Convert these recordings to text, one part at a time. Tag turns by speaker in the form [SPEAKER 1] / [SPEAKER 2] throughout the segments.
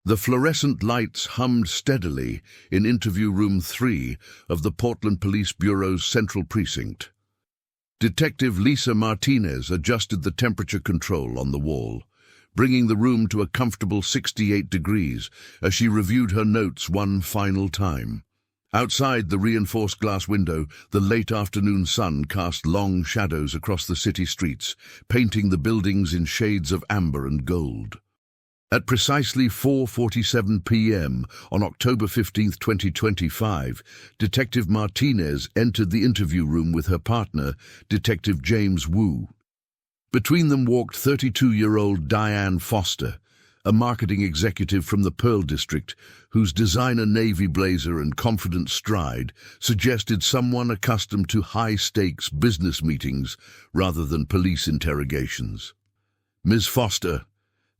[SPEAKER 1] The fluorescent lights hummed steadily in interview room 3 of the Portland Police Bureau's Central Precinct. Detective Lisa Martinez adjusted the temperature control on the wall, bringing the room to a comfortable 68 degrees as she reviewed her notes one final time. Outside the reinforced glass window, the late afternoon sun cast long shadows across the city streets, painting the buildings in shades of amber and gold. At precisely 4:47 p.m. on October 15, 2025, Detective Martinez entered the interview room with her partner, Detective James Wu. Between them walked 32-year-old Diane Foster, a marketing executive from the Pearl District, whose designer navy blazer and confident stride suggested someone accustomed to high-stakes business meetings rather than police interrogations. "Ms. Foster,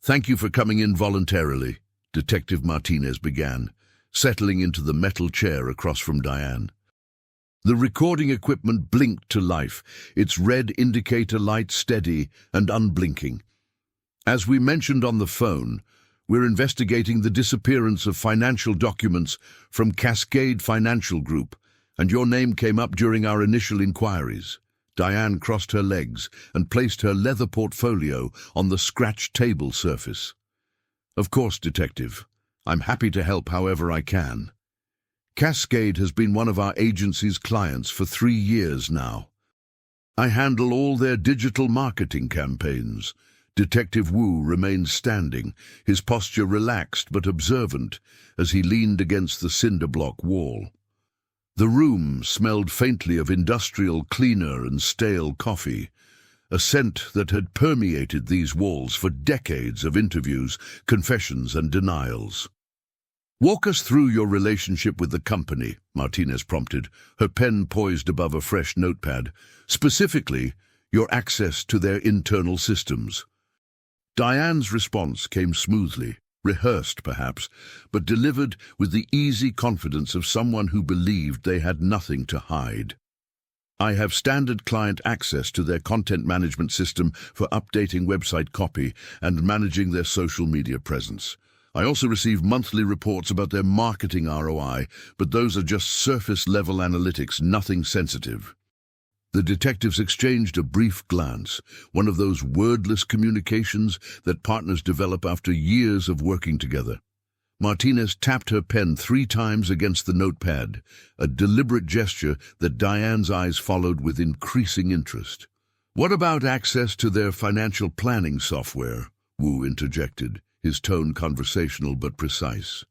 [SPEAKER 1] thank you for coming in voluntarily," Detective Martinez began, settling into the metal chair across from Diane. The recording equipment blinked to life, its red indicator light steady and unblinking. "As we mentioned on the phone, we're investigating the disappearance of financial documents from Cascade Financial Group, and your name came up during our initial inquiries." Diane crossed her legs and placed her leather portfolio on the scratched table surface. "Of course, Detective. I'm happy to help however I can. Cascade has been one of our agency's clients for 3 years now. I handle all their digital marketing campaigns." Detective Wu remained standing, his posture relaxed but observant as he leaned against the cinder block wall. The room smelled faintly of industrial cleaner and stale coffee, a scent that had permeated these walls for decades of interviews, confessions, and denials. "Walk us through your relationship with the company," Martinez prompted, her pen poised above a fresh notepad. "Specifically, your access to their internal systems." Diane's response came smoothly, rehearsed perhaps, but delivered with the easy confidence of someone who believed they had nothing to hide. "I have standard client access to their content management system for updating website copy and managing their social media presence. I also receive monthly reports about their marketing ROI, but those are just surface-level analytics, nothing sensitive." The detectives exchanged a brief glance, one of those wordless communications that partners develop after years of working together. Martinez tapped her pen 3 times against the notepad, a deliberate gesture that Diane's eyes followed with increasing interest. "What about access to their financial planning software?" Wu interjected, his tone conversational but precise.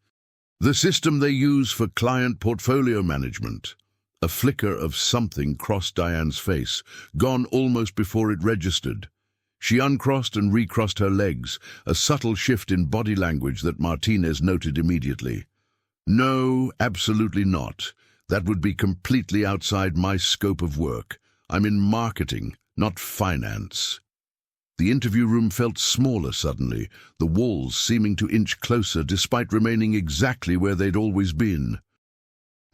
[SPEAKER 1] "The system they use for client portfolio management." A flicker of something crossed Diane's face, gone almost before it registered. She uncrossed and recrossed her legs, a subtle shift in body language that Martinez noted immediately. "No, absolutely not. That would be completely outside my scope of work. I'm in marketing, not finance." The interview room felt smaller suddenly, the walls seeming to inch closer despite remaining exactly where they'd always been.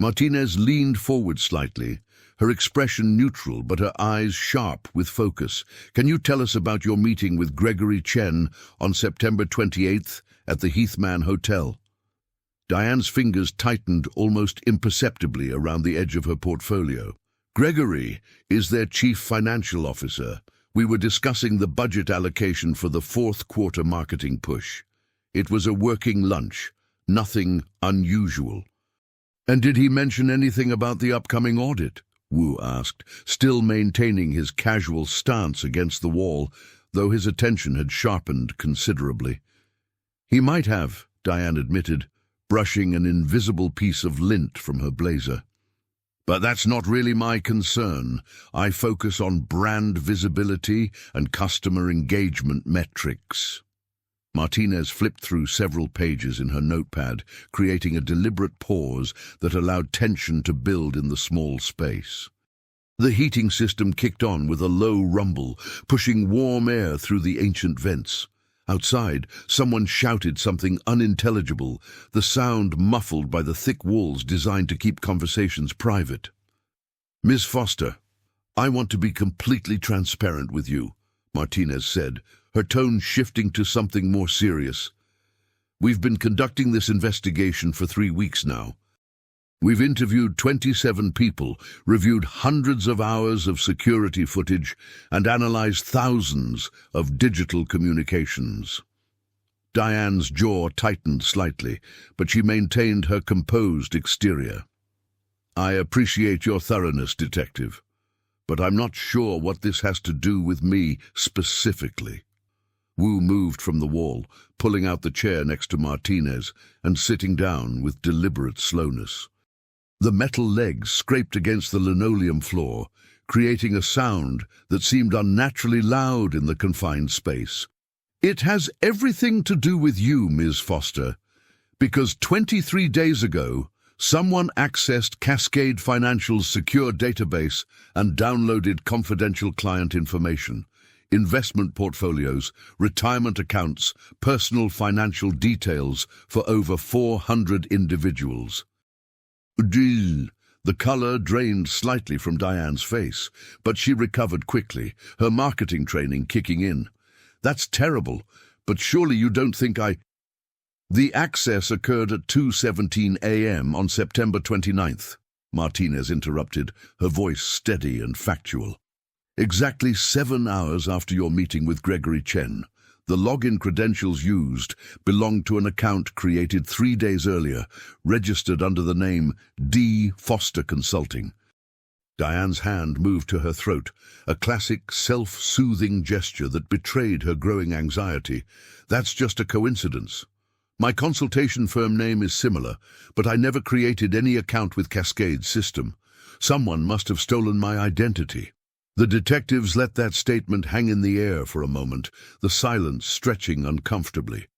[SPEAKER 1] Martinez leaned forward slightly, her expression neutral but her eyes sharp with focus. "Can you tell us about your meeting with Gregory Chen on September 28th at the Heathman Hotel?" Diane's fingers tightened almost imperceptibly around the edge of her portfolio. "Gregory is their chief financial officer. We were discussing the budget allocation for the 4th quarter marketing push. It was a working lunch, nothing unusual." "And did he mention anything about the upcoming audit?" Wu asked, still maintaining his casual stance against the wall, though his attention had sharpened considerably. "He might have," Diane admitted, brushing an invisible piece of lint from her blazer. "But that's not really my concern. I focus on brand visibility and customer engagement metrics." Martinez flipped through several pages in her notepad, creating a deliberate pause that allowed tension to build in the small space. The heating system kicked on with a low rumble, pushing warm air through the ancient vents. Outside, someone shouted something unintelligible, the sound muffled by the thick walls designed to keep conversations private. "Ms. Foster, I want to be completely transparent with you," Martinez said, her tone shifting to something more serious. We've been conducting this investigation for 3 weeks now. We've interviewed 27 people, reviewed hundreds of hours of security footage, and analyzed thousands of digital communications. Diane's jaw tightened slightly, but she maintained her composed exterior. I appreciate your thoroughness, Detective, but I'm not sure what this has to do with me specifically. Wu moved from the wall, pulling out the chair next to Martinez and sitting down with deliberate slowness. The metal legs scraped against the linoleum floor, creating a sound that seemed unnaturally loud in the confined space. It has everything to do with you, Ms. Foster, because 23 days ago, someone accessed Cascade Financial's secure database and downloaded confidential client information, investment portfolios, retirement accounts, personal financial details for over 400 individuals. The color drained slightly from Diane's face, but she recovered quickly, her marketing training kicking in. That's terrible, but surely you don't think The access occurred at 2:17 a.m. on September 29th, Martinez interrupted, her voice steady and factual. Exactly 7 hours after your meeting with Gregory Chen, the login credentials used belonged to an account created 3 days earlier, registered under the name D. Foster Consulting. Diane's hand moved to her throat, a classic self-soothing gesture that betrayed her growing anxiety. That's just a coincidence. My consultation firm name is similar, but I never created any account with Cascade's system. Someone must have stolen my identity. The detectives let that statement hang in the air for a moment, the silence stretching uncomfortably.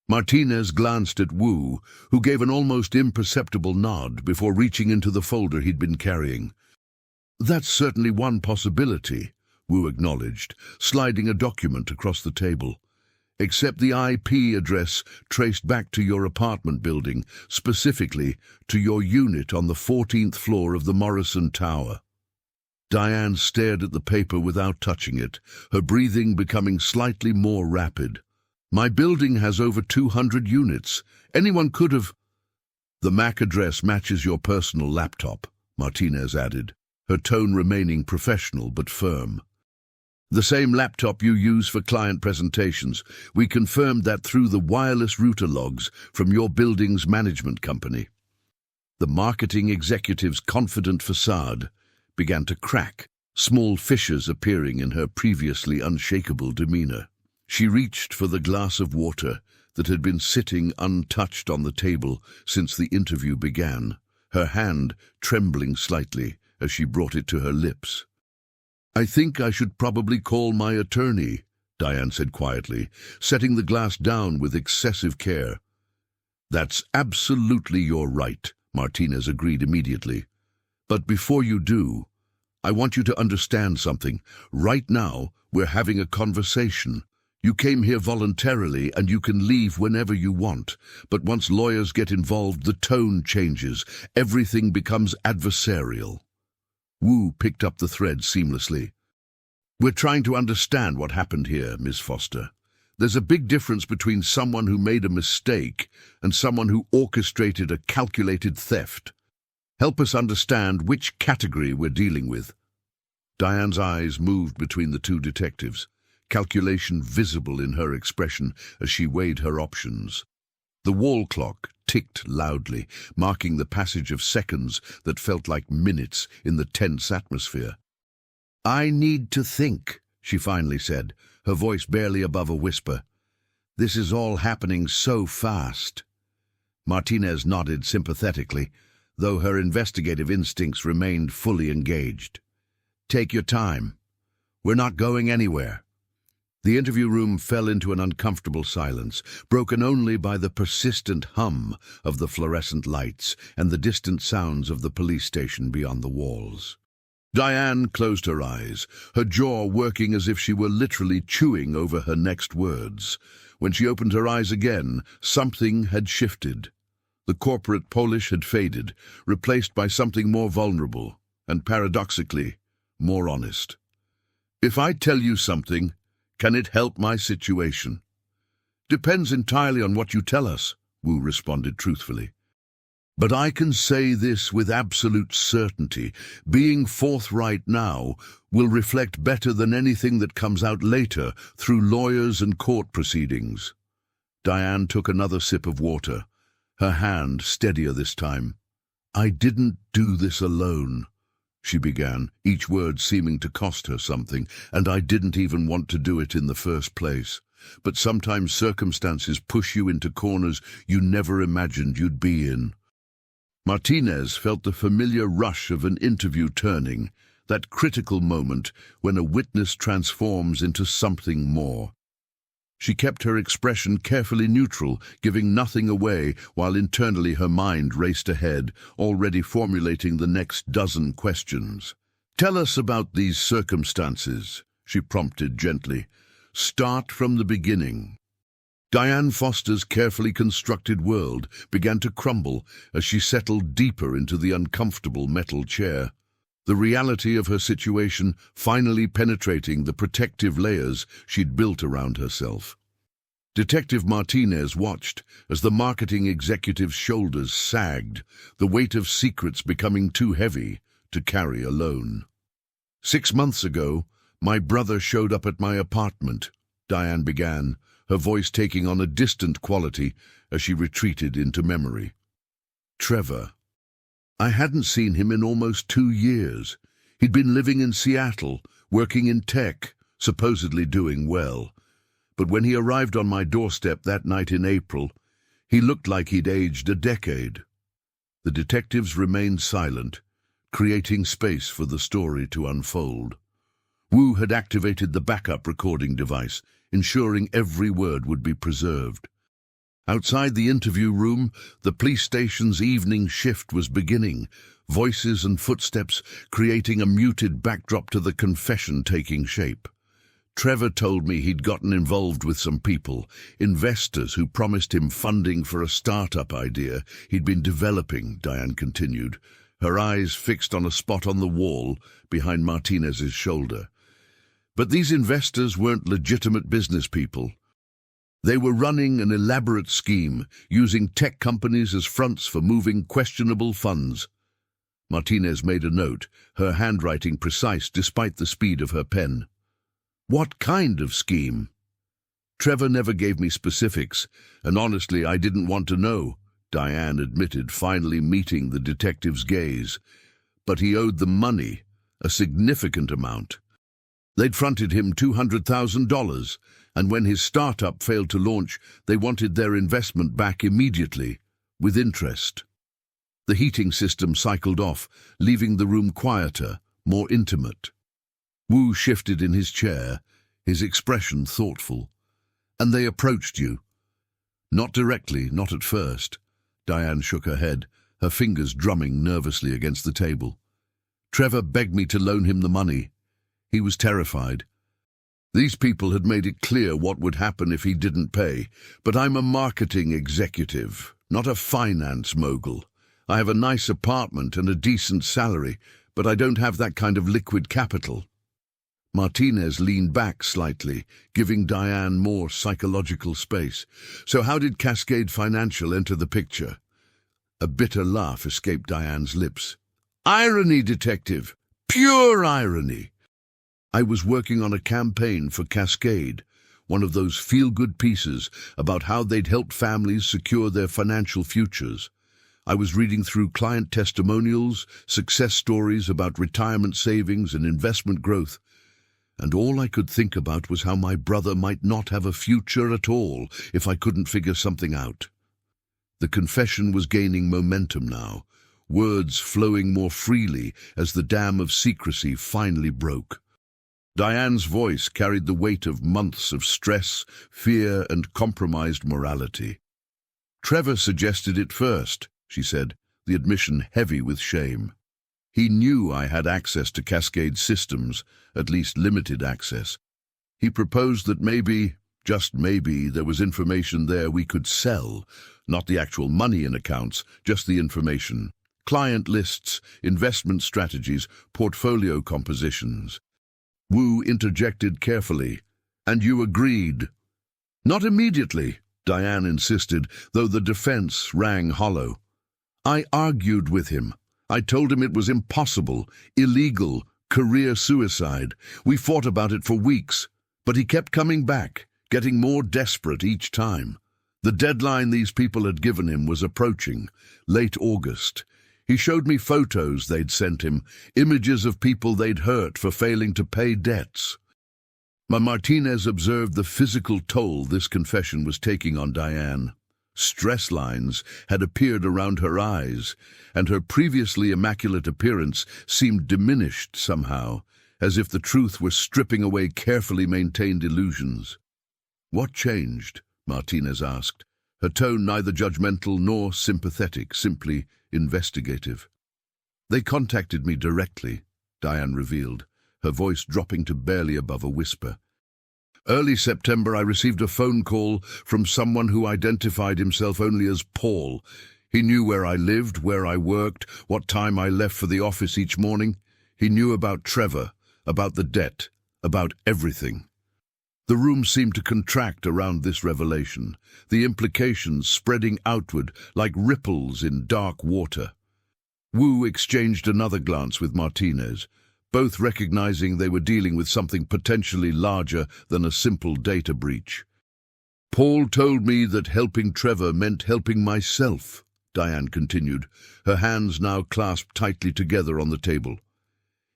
[SPEAKER 1] Martinez glanced at Wu, who gave an almost imperceptible nod before reaching into the folder he'd been carrying. That's certainly one possibility, Wu acknowledged, sliding a document across the table. Except the IP address traced back to your apartment building, specifically to your unit on the 14th floor of the Morrison Tower. Diane stared at the paper without touching it, her breathing becoming slightly more rapid. My building has over 200 units. Anyone could have... The MAC address matches your personal laptop, Martinez added, her tone remaining professional but firm. The same laptop you use for client presentations. We confirmed that through the wireless router logs from your building's management company. The marketing executive's confident facade began to crack, small fissures appearing in her previously unshakable demeanor. She reached for the glass of water that had been sitting untouched on the table since the interview began, her hand trembling slightly as she brought it to her lips. I think I should probably call my attorney, Diane said quietly, setting the glass down with excessive care. That's absolutely your right, Martinez agreed immediately. But before you do, I want you to understand something. Right now, we're having a conversation. You came here voluntarily and you can leave whenever you want. But once lawyers get involved, the tone changes. Everything becomes adversarial. Wu picked up the thread seamlessly. We're trying to understand what happened here, Miss Foster. There's a big difference between someone who made a mistake and someone who orchestrated a calculated theft. Help us understand which category we're dealing with. Diane's eyes moved between the two detectives, calculation visible in her expression as she weighed her options. The wall clock ticked loudly, marking the passage of seconds that felt like minutes in the tense atmosphere. I need to think, she finally said, her voice barely above a whisper. This is all happening so fast. Martinez nodded sympathetically, though her investigative instincts remained fully engaged. Take your time. We're not going anywhere. The interview room fell into an uncomfortable silence, broken only by the persistent hum of the fluorescent lights and the distant sounds of the police station beyond the walls. Diane closed her eyes, her jaw working as if she were literally chewing over her next words. When she opened her eyes again, something had shifted. The corporate polish had faded, replaced by something more vulnerable and, paradoxically, more honest. If I tell you something, can it help my situation? Depends entirely on what you tell us, Wu responded truthfully. But I can say this with absolute certainty. Being forthright now will reflect better than anything that comes out later through lawyers and court proceedings. Diane took another sip of water, her hand steadier this time. I didn't do this alone, she began, each word seeming to cost her something, and I didn't even want to do it in the first place. But sometimes circumstances push you into corners you never imagined you'd be in. Martinez felt the familiar rush of an interview turning, that critical moment when a witness transforms into something more. She kept her expression carefully neutral, giving nothing away, while internally her mind raced ahead, already formulating the next dozen questions. Tell us about these circumstances, she prompted gently. Start from the beginning. Diane Foster's carefully constructed world began to crumble as she settled deeper into the uncomfortable metal chair. The reality of her situation finally penetrating the protective layers she'd built around herself. Detective Martinez watched as the marketing executive's shoulders sagged, the weight of secrets becoming too heavy to carry alone. 6 months ago, my brother showed up at my apartment, Diane began, her voice taking on a distant quality as she retreated into memory. Trevor. I hadn't seen him in almost 2 years. He'd been living in Seattle, working in tech, supposedly doing well. But when he arrived on my doorstep that night in April, he looked like he'd aged a decade. The detectives remained silent, creating space for the story to unfold. Wu had activated the backup recording device, ensuring every word would be preserved. Outside the interview room, the police station's evening shift was beginning, voices and footsteps creating a muted backdrop to the confession taking shape. Trevor told me he'd gotten involved with some people, investors who promised him funding for a startup idea he'd been developing, Diane continued, her eyes fixed on a spot on the wall behind Martinez's shoulder. But these investors weren't legitimate business people. They were running an elaborate scheme, using tech companies as fronts for moving questionable funds. Martinez made a note, her handwriting precise despite the speed of her pen. What kind of scheme? Trevor never gave me specifics, and honestly I didn't want to know, Diane admitted, finally meeting the detective's gaze. But he owed them money, a significant amount. They'd fronted him $200,000, and when his startup failed to launch, they wanted their investment back immediately, with interest. The heating system cycled off, leaving the room quieter, more intimate. Wu shifted in his chair, his expression thoughtful. And they approached you? Not directly, not at first. Diane shook her head, her fingers drumming nervously against the table. Trevor begged me to loan him the money. He was terrified. These people had made it clear what would happen if he didn't pay, but I'm a marketing executive, not a finance mogul. I have a nice apartment and a decent salary, but I don't have that kind of liquid capital. Martinez leaned back slightly, giving Diane more psychological space. So how did Cascade Financial enter the picture? A bitter laugh escaped Diane's lips. Irony, detective. Pure irony. I was working on a campaign for Cascade, one of those feel-good pieces about how they'd helped families secure their financial futures. I was reading through client testimonials, success stories about retirement savings and investment growth, and all I could think about was how my brother might not have a future at all if I couldn't figure something out. The confession was gaining momentum now, words flowing more freely as the dam of secrecy finally broke. Diane's voice carried the weight of months of stress, fear, and compromised morality. Trevor suggested it first, she said, the admission heavy with shame. He knew I had access to Cascade's systems, at least limited access. He proposed that maybe, just maybe, there was information there we could sell, not the actual money in accounts, just the information. Client lists, investment strategies, portfolio compositions. Wu interjected carefully. And you agreed. Not immediately, Diane insisted, though the defense rang hollow. I argued with him. I told him it was impossible, illegal, career suicide. We fought about it for weeks, but he kept coming back, getting more desperate each time. The deadline these people had given him was approaching, late August. He showed me photos they'd sent him, images of people they'd hurt for failing to pay debts. Martinez observed the physical toll this confession was taking on Diane. Stress lines had appeared around her eyes, and her previously immaculate appearance seemed diminished somehow, as if the truth were stripping away carefully maintained illusions. "What changed?" Martinez asked, her tone neither judgmental nor sympathetic, simply investigative. "They contacted me directly," Diane revealed, her voice dropping to barely above a whisper. "Early September, I received a phone call from someone who identified himself only as Paul. He knew where I lived, where I worked, what time I left for the office each morning. He knew about Trevor, about the debt, about everything." The room seemed to contract around this revelation, the implications spreading outward like ripples in dark water. Wu exchanged another glance with Martinez, both recognizing they were dealing with something potentially larger than a simple data breach. "Paul told me that helping Trevor meant helping myself," Diane continued, her hands now clasped tightly together on the table.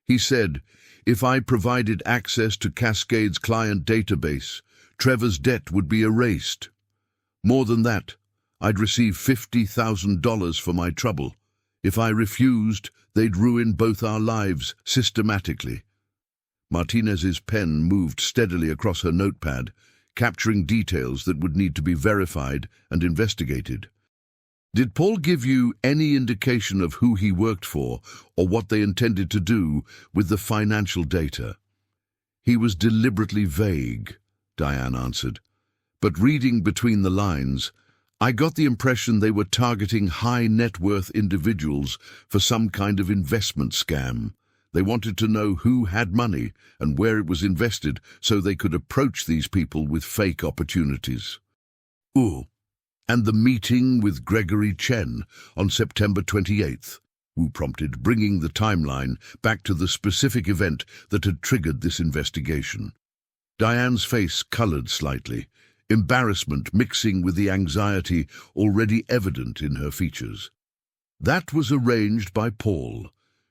[SPEAKER 1] "He said, if I provided access to Cascade's client database, Trevor's debt would be erased. More than that, I'd receive $50,000 for my trouble. If I refused, they'd ruin both our lives systematically." Martinez's pen moved steadily across her notepad, capturing details that would need to be verified and investigated. "Did Paul give you any indication of who he worked for or what they intended to do with the financial data?" "He was deliberately vague," Diane answered. "But reading between the lines, I got the impression they were targeting high-net-worth individuals for some kind of investment scam. They wanted to know who had money and where it was invested so they could approach these people with fake opportunities." "Ooh. And the meeting with Gregory Chen on September 28th, Wu prompted, bringing the timeline back to the specific event that had triggered this investigation. Diane's face colored slightly, embarrassment mixing with the anxiety already evident in her features. "That was arranged by Paul.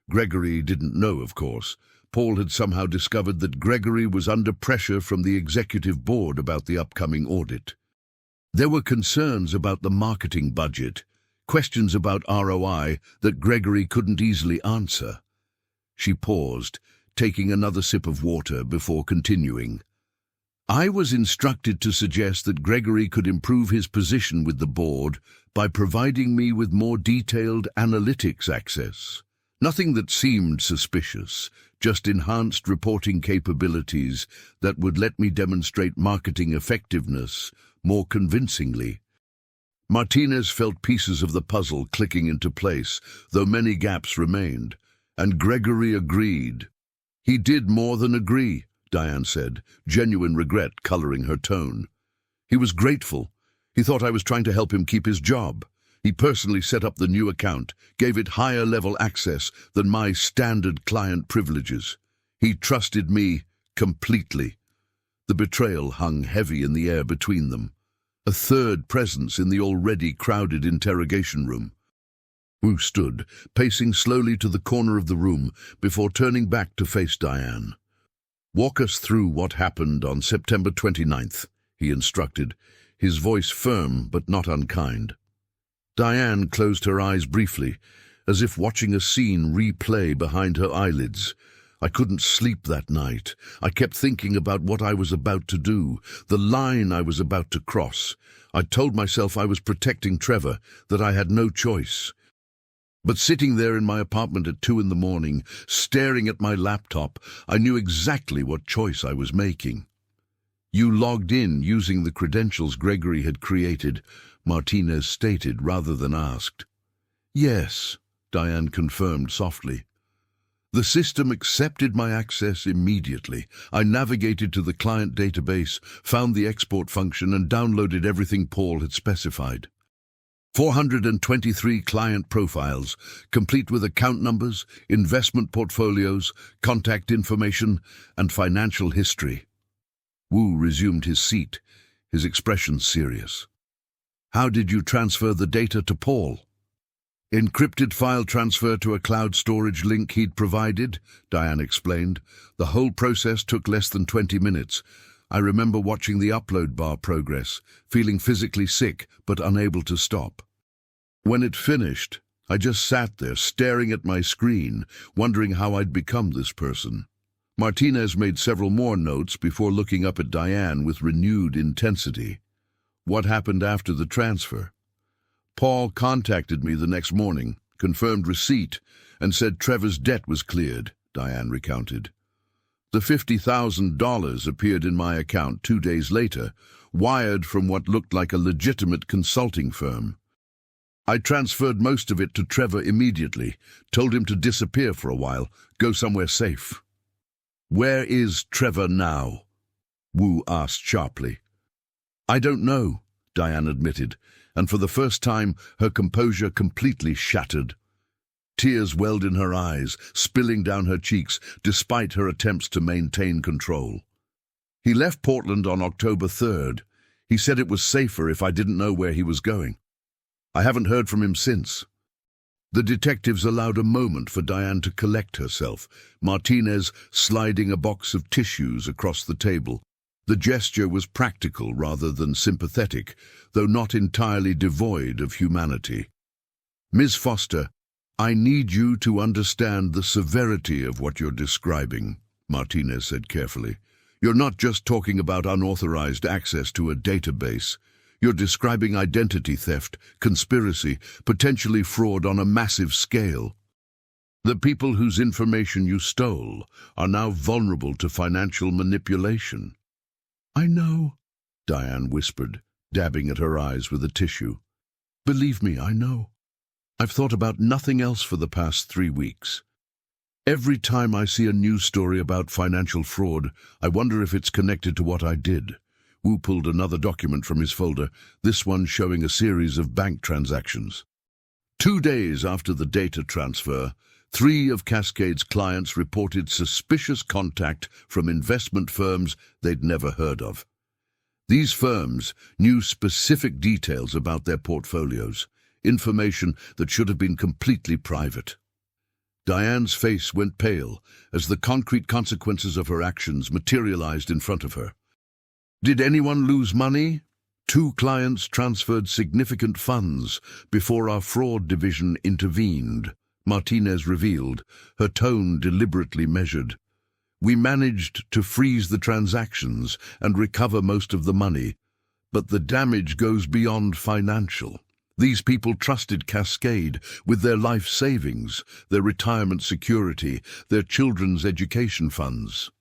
[SPEAKER 1] Gregory didn't know, of course. Paul had somehow discovered that Gregory was under pressure from the executive board about the upcoming audit. There were concerns about the marketing budget, questions about ROI that Gregory couldn't easily answer." She paused, taking another sip of water before continuing. "I was instructed to suggest that Gregory could improve his position with the board by providing me with more detailed analytics access. Nothing that seemed suspicious, just enhanced reporting capabilities that would let me demonstrate marketing effectiveness more convincingly." Martinez felt pieces of the puzzle clicking into place, though many gaps remained, and Gregory agreed. "He did more than agree," Diane said, genuine regret coloring her tone. "He was grateful. He thought I was trying to help him keep his job. He personally set up the new account, gave it higher-level access than my standard client privileges. He trusted me completely." The betrayal hung heavy in the air between them, a third presence in the already crowded interrogation room. Wu stood, pacing slowly to the corner of the room before turning back to face Diane. "Walk us through what happened on September 29th, he instructed, his voice firm but not unkind. Diane closed her eyes briefly, as if watching a scene replay behind her eyelids. "I couldn't sleep that night. I kept thinking about what I was about to do, the line I was about to cross. I told myself I was protecting Trevor, that I had no choice. But sitting there in my apartment at 2 in the morning, staring at my laptop, I knew exactly what choice I was making." "You logged in using the credentials Gregory had created," Martinez stated rather than asked. "Yes," Diane confirmed softly. The system accepted my access immediately. I navigated to the client database, found the export function, and downloaded everything Paul had specified. 423 client profiles, complete with account numbers, investment portfolios, contact information, and financial history. Wu resumed his seat, his expression serious. How did you transfer the data to Paul? Encrypted file transfer to a cloud storage link he'd provided, Diane explained. The whole process took less than 20 minutes. I remember watching the upload bar progress, feeling physically sick but unable to stop. When it finished, I just sat there staring at my screen, wondering how I'd become this person. Martinez made several more notes before looking up at Diane with renewed intensity. What happened after the transfer? Paul contacted me the next morning, confirmed receipt, and said Trevor's debt was cleared, Diane recounted. The $50,000 appeared in my account 2 days later, wired from what looked like a legitimate consulting firm. I transferred most of it to Trevor immediately, told him to disappear for a while, go somewhere safe. Where is Trevor now? Wu asked sharply. I don't know, Diane admitted, and for the first time her composure completely shattered. Tears welled in her eyes, spilling down her cheeks, despite her attempts to maintain control. He left Portland on October 3rd. He said it was safer if I didn't know where he was going. I haven't heard from him since. The detectives allowed a moment for Diane to collect herself, Martinez sliding a box of tissues across the table. The gesture was practical rather than sympathetic, though not entirely devoid of humanity. Ms. Foster, I need you to understand the severity of what you're describing, Martinez said carefully. You're not just talking about unauthorized access to a database. You're describing identity theft, conspiracy, potentially fraud on a massive scale. The people whose information you stole are now vulnerable to financial manipulation. I know, Diane whispered, dabbing at her eyes with a tissue. Believe me, I know. I've thought about nothing else for the past 3 weeks. Every time I see a news story about financial fraud, I wonder if it's connected to what I did. Wu pulled another document from his folder, this one showing a series of bank transactions. 2 days after the data transfer, 3 of Cascade's clients reported suspicious contact from investment firms they'd never heard of. These firms knew specific details about their portfolios, information that should have been completely private. Diane's face went pale as the concrete consequences of her actions materialized in front of her. Did anyone lose money? 2 clients transferred significant funds before our fraud division intervened, Martinez revealed, her tone deliberately measured. We managed to freeze the transactions and recover most of the money, but the damage goes beyond financial. These people trusted Cascade with their life savings, their retirement security, their children's education funds.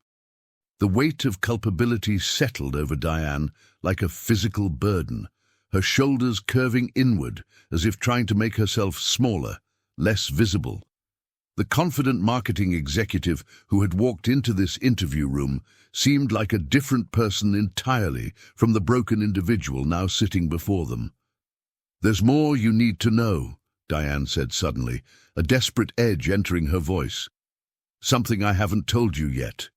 [SPEAKER 1] The weight of culpability settled over Diane like a physical burden, her shoulders curving inward as if trying to make herself smaller, less visible. The confident marketing executive who had walked into this interview room seemed like a different person entirely from the broken individual now sitting before them. There's more you need to know, Diane said suddenly, a desperate edge entering her voice. Something I haven't told you yet.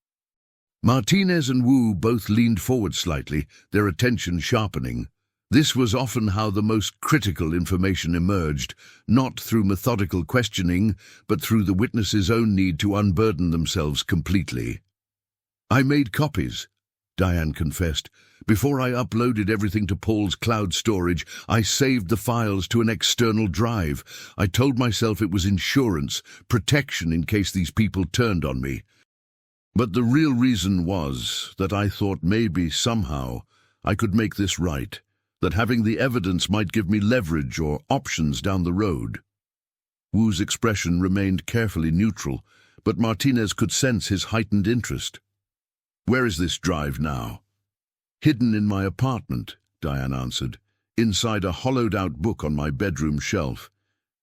[SPEAKER 1] Martinez and Wu both leaned forward slightly, their attention sharpening. This was often how the most critical information emerged, not through methodical questioning, but through the witness's own need to unburden themselves completely. I made copies, Diane confessed. Before I uploaded everything to Paul's cloud storage, I saved the files to an external drive. I told myself it was insurance, protection in case these people turned on me. But the real reason was that I thought maybe somehow I could make this right, that having the evidence might give me leverage or options down the road. Wu's expression remained carefully neutral, but Martinez could sense his heightened interest. Where is this drive now? Hidden in my apartment, Diane answered, inside a hollowed-out book on my bedroom shelf.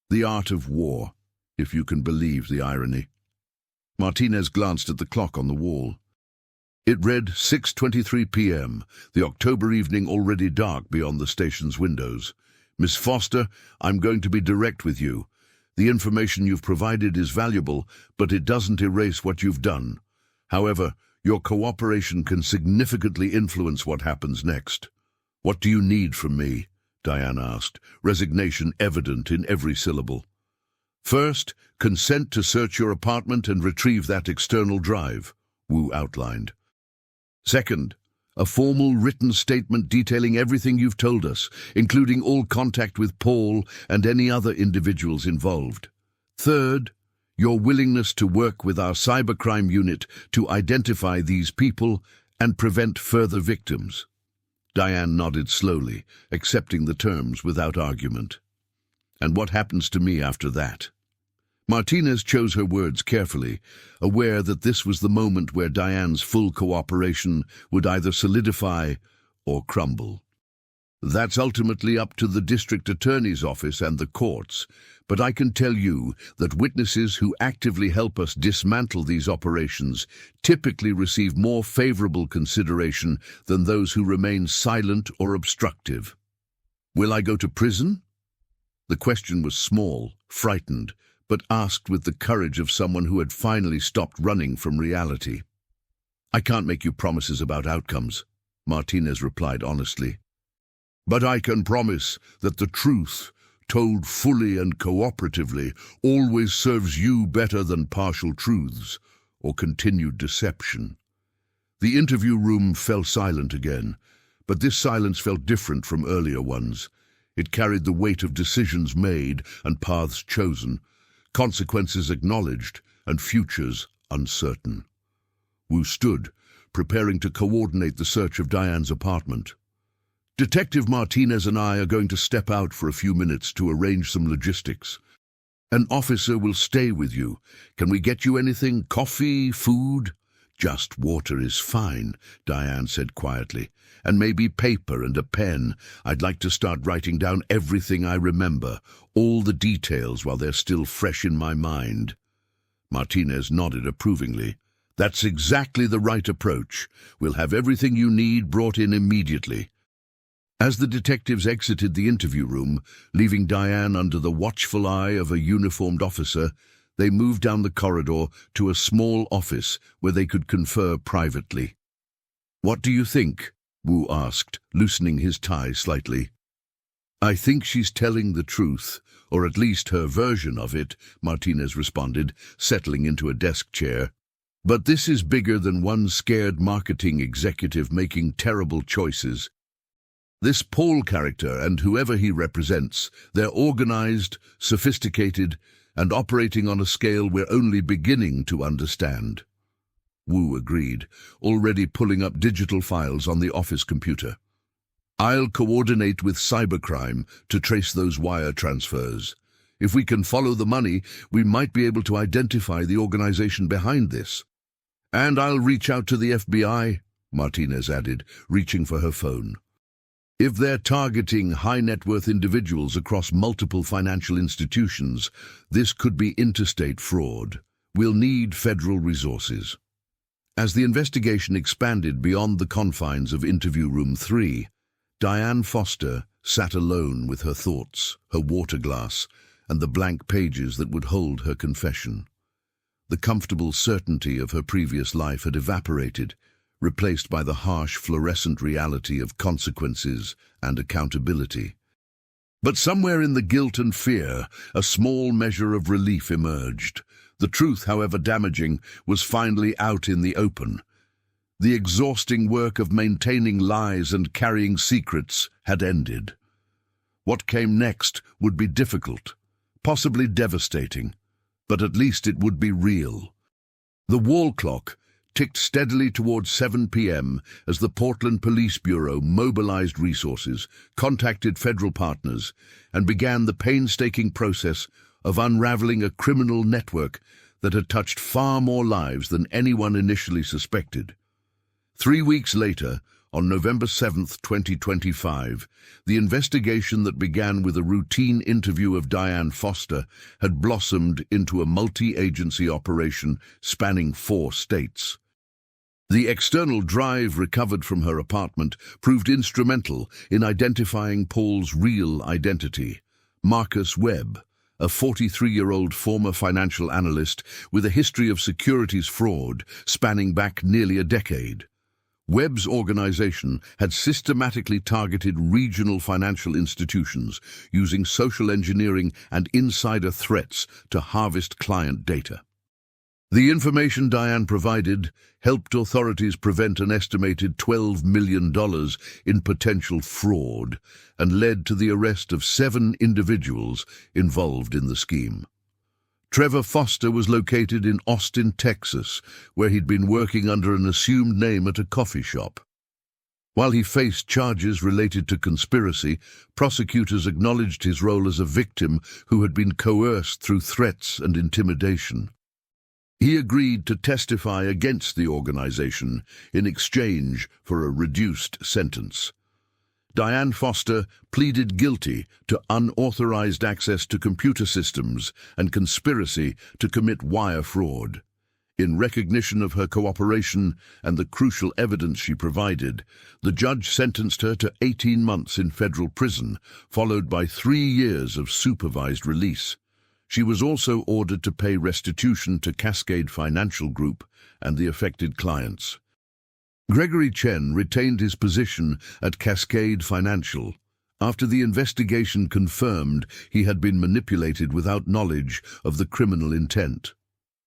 [SPEAKER 1] The Art of War, if you can believe the irony. Martinez glanced at the clock on the wall. It read 6:23 p.m., the October evening already dark beyond the station's windows. Miss Foster, I'm going to be direct with you. The information you've provided is valuable, but it doesn't erase what you've done. However, your cooperation can significantly influence what happens next. What do you need from me? Diane asked, resignation evident in every syllable. First, consent to search your apartment and retrieve that external drive, Wu outlined. Second, a formal written statement detailing everything you've told us, including all contact with Paul and any other individuals involved. Third, your willingness to work with our cybercrime unit to identify these people and prevent further victims. Diane nodded slowly, accepting the terms without argument. And what happens to me after that? Martinez chose her words carefully, aware that this was the moment where Diane's full cooperation would either solidify or crumble. That's ultimately up to the district attorney's office and the courts, but I can tell you that witnesses who actively help us dismantle these operations typically receive more favorable consideration than those who remain silent or obstructive. Will I go to prison? The question was small, frightened, but asked with the courage of someone who had finally stopped running from reality. I can't make you promises about outcomes, Martinez replied honestly. But I can promise that the truth, told fully and cooperatively, always serves you better than partial truths or continued deception. The interview room fell silent again, but this silence felt different from earlier ones. It carried the weight of decisions made and paths chosen, consequences acknowledged and futures uncertain. Wu stood, preparing to coordinate the search of Diane's apartment. Detective Martinez and I are going to step out for a few minutes to arrange some logistics. An officer will stay with you. Can we get you anything? Coffee? Food? Just water is fine, Diane said quietly. And maybe paper and a pen. I'd like to start writing down everything I remember, all the details while they're still fresh in my mind. Martinez nodded approvingly. That's exactly the right approach. We'll have everything you need brought in immediately. As the detectives exited the interview room, leaving Diane under the watchful eye of a uniformed officer, they moved down the corridor to a small office where they could confer privately. What do you think? Wu asked, loosening his tie slightly. I think she's telling the truth, or at least her version of it, Martinez responded, settling into a desk chair. But this is bigger than one scared marketing executive making terrible choices. This Paul character and whoever he represents, they're organized, sophisticated, and operating on a scale we're only beginning to understand. Wu agreed, already pulling up digital files on the office computer. I'll coordinate with cybercrime to trace those wire transfers. If we can follow the money, we might be able to identify the organization behind this. And I'll reach out to the FBI, Martinez added, reaching for her phone. If they're targeting high-net-worth individuals across multiple financial institutions, this could be interstate fraud. We'll need federal resources. As the investigation expanded beyond the confines of Interview Room 3, Diane Foster sat alone with her thoughts, her water glass, and the blank pages that would hold her confession. The comfortable certainty of her previous life had evaporated, replaced by the harsh fluorescent reality of consequences and accountability. But somewhere in the guilt and fear, a small measure of relief emerged. The truth, however damaging, was finally out in the open. The exhausting work of maintaining lies and carrying secrets had ended. What came next would be difficult, possibly devastating, but at least it would be real. The wall clock ticked steadily towards 7 p.m. as the Portland Police Bureau mobilized resources, contacted federal partners, and began the painstaking process of unraveling a criminal network that had touched far more lives than anyone initially suspected. 3 weeks later, On November 7, 2025, the investigation that began with a routine interview of Diane Foster had blossomed into a multi-agency operation spanning 4 states. The external drive recovered from her apartment proved instrumental in identifying Paul's real identity, Marcus Webb, a 43-year-old former financial analyst with a history of securities fraud spanning back nearly a decade. Webb's organization had systematically targeted regional financial institutions using social engineering and insider threats to harvest client data. The information Diane provided helped authorities prevent an estimated $12 million in potential fraud and led to the arrest of 7 individuals involved in the scheme. Trevor Foster was located in Austin, Texas, where he'd been working under an assumed name at a coffee shop. While he faced charges related to conspiracy, prosecutors acknowledged his role as a victim who had been coerced through threats and intimidation. He agreed to testify against the organization in exchange for a reduced sentence. Diane Foster pleaded guilty to unauthorized access to computer systems and conspiracy to commit wire fraud. In recognition of her cooperation and the crucial evidence she provided, the judge sentenced her to 18 months in federal prison, followed by 3 years of supervised release. She was also ordered to pay restitution to Cascade Financial Group and the affected clients. Gregory Chen retained his position at Cascade Financial after the investigation confirmed he had been manipulated without knowledge of the criminal intent.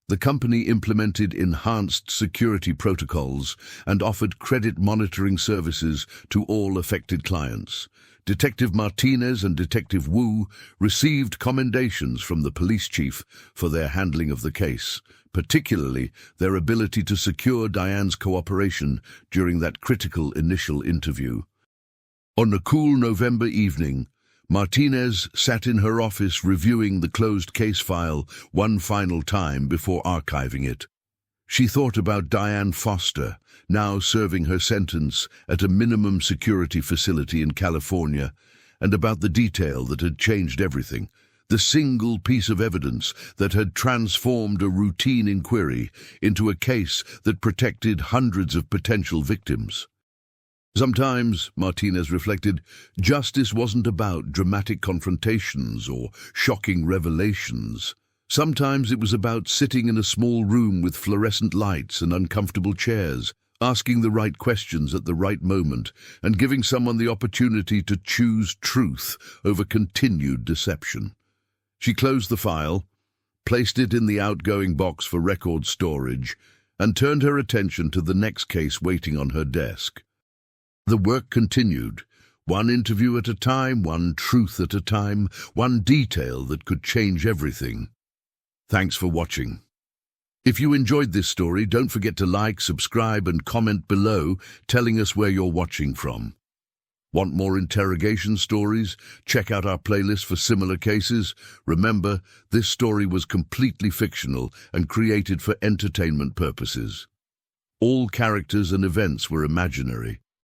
[SPEAKER 1] The company implemented enhanced security protocols and offered credit monitoring services to all affected clients. Detective Martinez and Detective Wu received commendations from the police chief for their handling of the case, particularly their ability to secure Diane's cooperation during that critical initial interview. On a cool November evening, Martinez sat in her office reviewing the closed case file one final time before archiving it. She thought about Diane Foster, now serving her sentence at a minimum security facility in California, and about the detail that had changed everything, the single piece of evidence that had transformed a routine inquiry into a case that protected hundreds of potential victims. Sometimes, Martinez reflected, justice wasn't about dramatic confrontations or shocking revelations. Sometimes it was about sitting in a small room with fluorescent lights and uncomfortable chairs, asking the right questions at the right moment, and giving someone the opportunity to choose truth over continued deception. She closed the file, placed it in the outgoing box for record storage, and turned her attention to the next case waiting on her desk. The work continued, one interview at a time, one truth at a time, one detail that could change everything. Thanks for watching. If you enjoyed this story, don't forget to like, subscribe, and comment below telling us where you're watching from. Want more interrogation stories? Check out our playlist for similar cases. Remember, this story was completely fictional and created for entertainment purposes. All characters and events were imaginary.